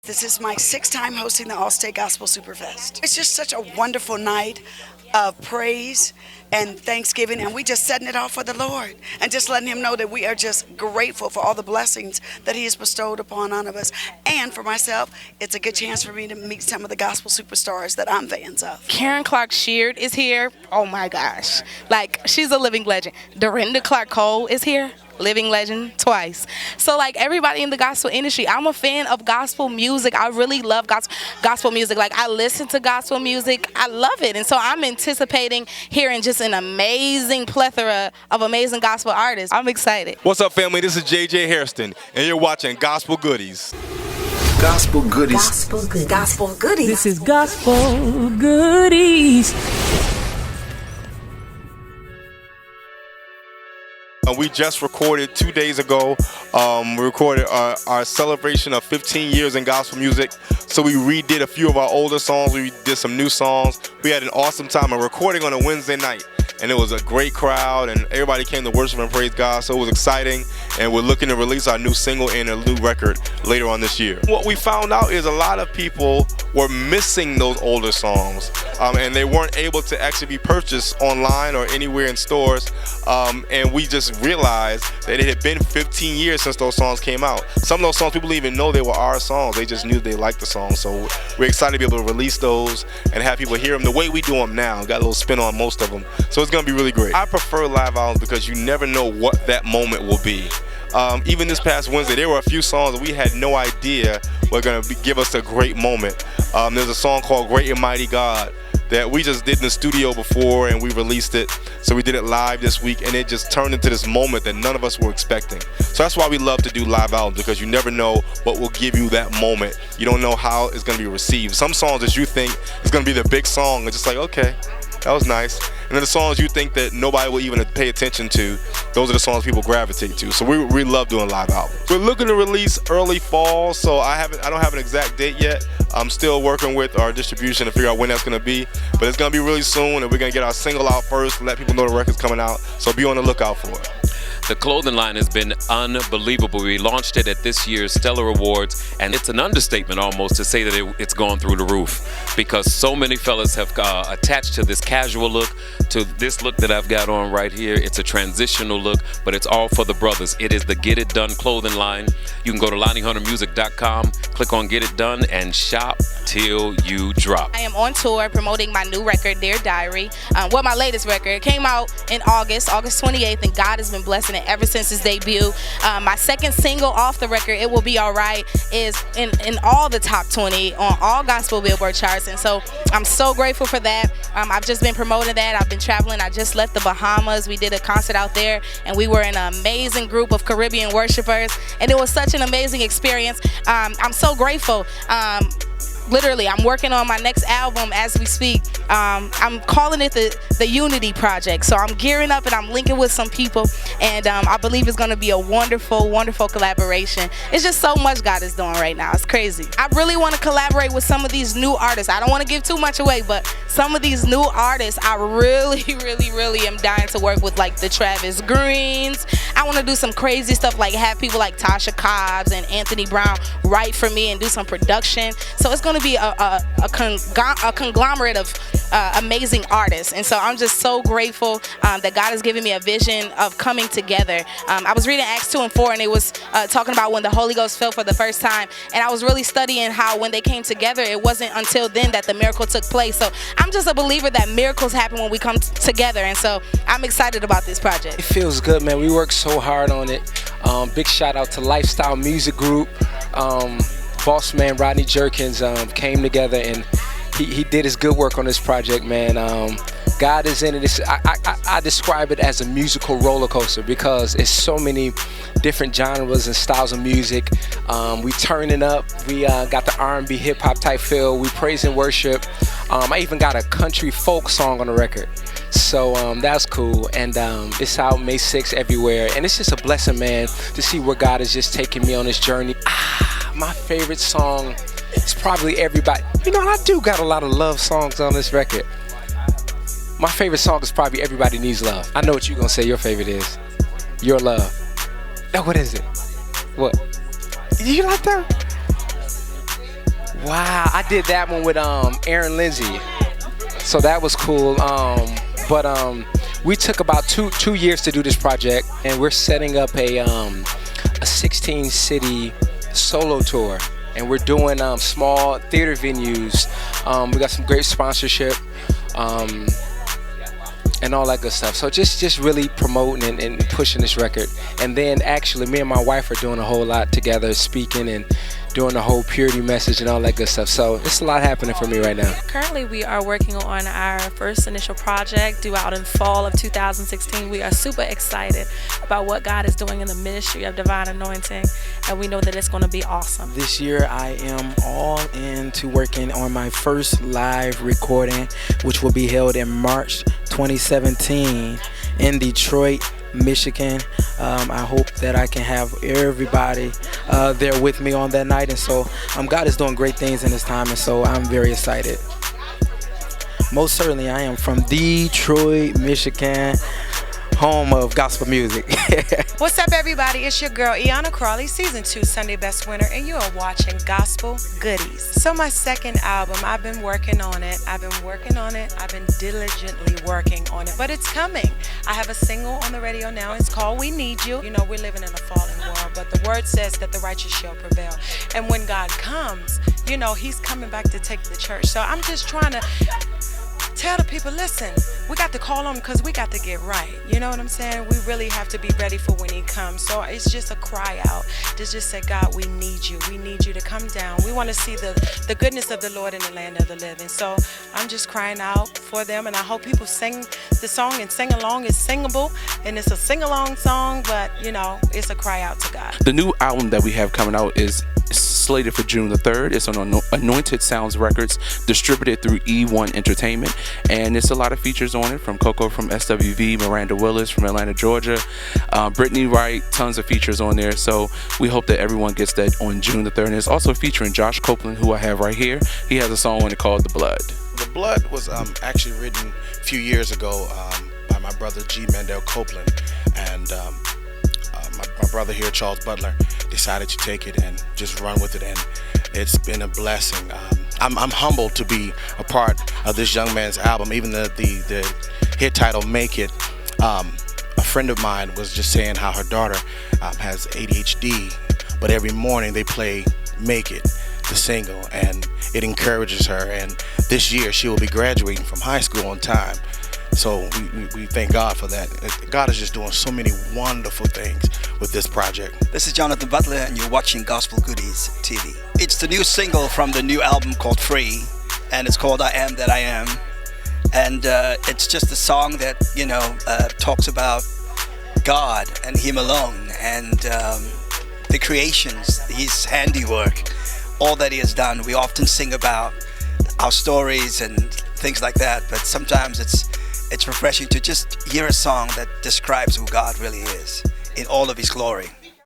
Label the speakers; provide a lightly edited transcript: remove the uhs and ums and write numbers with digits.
Speaker 1: This is my 6th time hosting the Allstate Gospel Superfest. It's just such a wonderful night of praise and thanksgiving, and we just setting it off for the Lord and just letting him know that we are just grateful for all the blessings that he has bestowed upon all of us. And for myself, it's a good chance for me to meet some of the gospel superstars that I'm fans of.
Speaker 2: Karen Clark Sheard is here. Oh my gosh. Like, she's a living legend. Dorinda Clark Cole is here. Living legend twice. So like everybody in the gospel industry, I'm a fan of gospel music. I really love gospel music. Like, I listen to gospel music. I love it. And so I'm anticipating hearing just an amazing plethora of amazing gospel artists. I'm excited.
Speaker 3: What's up, family? This is JJ Hairston, and you're watching Gospel Goodies.
Speaker 4: Gospel Goodies.
Speaker 5: Gospel Goodies. Gospel Goodies.
Speaker 6: This is Gospel Goodies.
Speaker 3: We just recorded 2 days ago. We recorded our celebration of 15 years in gospel music. So we redid a few of our older songs. We did some new songs. We had an awesome time of recording on a Wednesday night. And it was a great crowd, and everybody came to worship and praise God. So it was exciting, and we're looking to release our new single and a new record later on this year. What we found out is a lot of people were missing those older songs, and they weren't able to actually be purchased online or anywhere in stores. And we just realized that it had been 15 years since those songs came out. Some of those songs people didn't even know they were our songs. They just knew they liked the song. So we're excited to be able to release those and have people hear them the way we do them now. Got a little spin on most of them. So it's going to be really great. I prefer live albums because you never know what that moment will be. Even this past Wednesday, there were a few songs that we had no idea were going to give us a great moment. There's a song called Great and Mighty God that we just did in the studio before, and we released it. So we did it live this week, and it just turned into this moment that none of us were expecting. So that's why we love to do live albums, because you never know what will give you that moment. You don't know how it's going to be received. Some songs that you think is going to be the big song, it's just like, okay, that was nice. And then the songs you think that nobody will even pay attention to, those are the songs people gravitate to. So we love doing live albums. We're looking to release early fall, so I don't have an exact date yet. I'm still working with our distribution to figure out when that's going to be. But it's going to be really soon, and we're going to get our single out first, let people know the record's coming out. So be on the lookout for it.
Speaker 7: The clothing line has been unbelievable. We launched it at this year's Stellar Awards, and it's an understatement almost to say that it's gone through the roof, because so many fellas have attached to this casual look, to this look that I've got on right here. It's a transitional look, but it's all for the brothers. It is the Get It Done clothing line. You can go to LonnieHunterMusic.com, click on Get It Done, and shop till you drop.
Speaker 2: I am on tour promoting my new record, Dear Diary. My latest record. It came out in August 28th, and God has been blessing it ever since its debut. My second single off the record, It Will Be Alright, is in all the top 20 on all gospel Billboard charts, and so I'm so grateful for that. I've just been promoting that. I've been traveling. I just left the Bahamas. We did a concert out there, and we were in an amazing group of Caribbean worshipers, and it was such an amazing experience. I'm so grateful. Literally, I'm working on my next album as we speak. I'm calling it the Unity Project. So I'm gearing up, and I'm linking with some people, and I believe it's going to be a wonderful, wonderful collaboration. It's just so much God is doing right now. It's crazy. I really want to collaborate with some of these new artists. I don't want to give too much away, but some of these new artists I really, really, really am dying to work with, like the Travis Greens. I want to do some crazy stuff, like have people like Tasha Cobbs and Anthony Brown write for me and do some production. So it's going to be a conglomerate of amazing artists, and so I'm just so grateful that God has given me a vision of coming together. I was reading Acts 2 and 4, and it was talking about when the Holy Ghost fell for the first time, and I was really studying how when they came together, it wasn't until then that the miracle took place. So I'm just a believer that miracles happen when we come together, and so I'm excited about this project.
Speaker 8: It feels good, man. We worked so hard on it. Big shout out to Lifestyle Music Group. Boss man Rodney Jerkins came together, and he did his good work on this project, man. God is in it. I describe it as a musical roller coaster, because it's so many different genres and styles of music. We turning up. We got the R&B hip hop type feel. We praise and worship. I even got a country folk song on the record. So that's cool, and it's out May 6th everywhere, and it's just a blessing, man, to see where God is just taking me on this journey. My favorite song is probably everybody. You know, I do got a lot of love songs on this record. My favorite song is probably Everybody Needs Love. I know what you're gonna say your favorite is. Your Love. Now, what is it? What? You like that? Wow, I did that one with Aaron Lindsay. So that was cool. But we took about two years to do this project, and we're setting up a 16-city solo tour. And we're doing small theater venues. We got some great sponsorship. And all that good stuff. So just really promoting and pushing this record. And then actually me and my wife are doing a whole lot together, speaking and doing the whole purity message and all that good stuff. So it's a lot happening for me right now.
Speaker 9: Currently we are working on our first initial project due out in fall of 2016. We are super excited about what God is doing in the ministry of Divine Anointing, and we know that it's going to be awesome.
Speaker 10: This year I am all into working on my first live recording, which will be held in March 2017 in Detroit, Michigan. I hope that I can have everybody there with me on that night, and so God is doing great things in this time, and so I'm very excited. Most certainly I am from Detroit, Michigan, home of gospel music.
Speaker 11: What's up, everybody? It's your girl Iana Crawley, season 2 Sunday Best Winner, and you are watching Gospel Goodies. So my second album, I've been working on it. I've been diligently working on it, but it's coming. I have a single on the radio now. It's called We Need You. You know, we're living in a fallen world, but the word says that the righteous shall prevail. And when God comes, you know, he's coming back to take the church. So I'm just trying to tell the people, listen, we got to call them because we got to get right. You know what I'm saying? We really have to be ready for when he comes. So it's just a cry out to just say, God, we need you. We need you to come down. We want to see the goodness of the Lord in the land of the living. So I'm just crying out for them, and I hope people sing the song and sing along. It's singable, and it's a sing-along song, but, you know, it's a cry out to God.
Speaker 12: The new album that we have coming out is slated for June the 3rd. It's on Anointed Sounds Records, distributed through E1 Entertainment, and it's a lot of features on it from Coco from SWV, Miranda Willis from Atlanta, Georgia, Brittany Wright, tons of features on there. So we hope that everyone gets that on June the 3rd. And it's also featuring Josh Copeland, who I have right here. He has a song on it called The Blood.
Speaker 13: The Blood was actually written a few years ago by my brother G. Mandel Copeland, and my brother here, Charles Butler, decided to take it and just run with it, and it's been a blessing. I'm humbled to be a part of this young man's album. Even the hit title, Make It, a friend of mine was just saying how her daughter has ADHD, but every morning they play Make It, the single, and it encourages her, and this year she will be graduating from high school on time. So we thank God for that. God is just doing so many wonderful things with this project.
Speaker 14: This is Jonathan Butler, and you're watching Gospel Goodies TV. It's the new single from the new album called Free, and it's called I Am That I Am. And it's just a song that, you know, talks about God and Him alone, and the creations, His handiwork, all that He has done. We often sing about our stories and things like that, but sometimes it's refreshing to just hear a song that describes who God really is in all of His glory.